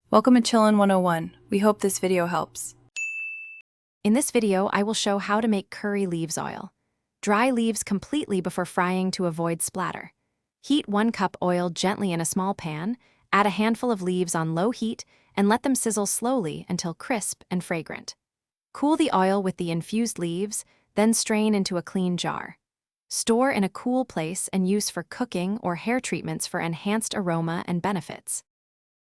Welcome to Chillin' 101. We hope this video helps. In this video, I will show how to make curry leaves oil. Dry leaves completely before frying to avoid splatter. Heat 1 cup oil gently in a small pan, add a handful of leaves on low heat, and let them sizzle slowly until crisp and fragrant. Cool the oil with the infused leaves, then strain into a clean jar. Store in a cool place and use for cooking or hair treatments for enhanced aroma and benefits.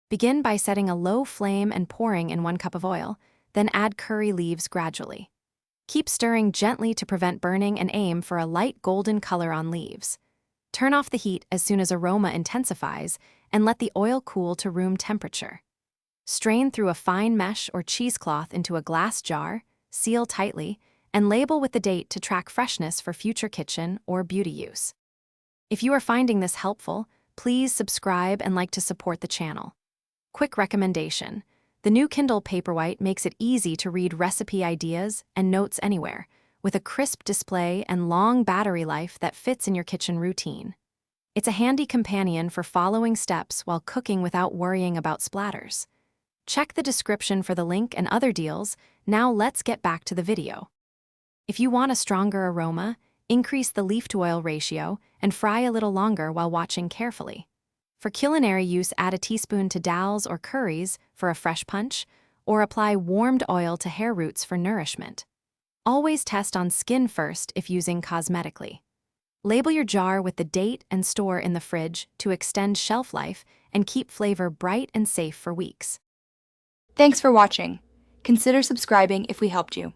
Begin by setting a low flame and pouring in 1 cup of oil, then add curry leaves gradually. Keep stirring gently to prevent burning and aim for a light golden color on leaves. Turn off the heat as soon as aroma intensifies and let the oil cool to room temperature. Strain through a fine mesh or cheesecloth into a glass jar, seal tightly, and label with the date to track freshness for future kitchen or beauty use. If you are finding this helpful, please subscribe and like to support the channel. Quick recommendation: the new Kindle Paperwhite makes it easy to read recipe ideas and notes anywhere, with a crisp display and long battery life that fits in your kitchen routine. It's a handy companion for following steps while cooking without worrying about splatters. Check the description for the link and other deals. Now let's get back to the video. If you want a stronger aroma, increase the leaf-to-oil ratio and fry a little longer while watching carefully. For culinary use, add a teaspoon to dals or curries for a fresh punch, or apply warmed oil to hair roots for nourishment. Always test on skin first if using cosmetically. Label your jar with the date and store in the fridge to extend shelf life and keep flavor bright and safe for weeks. Thanks for watching. Consider subscribing if we helped you.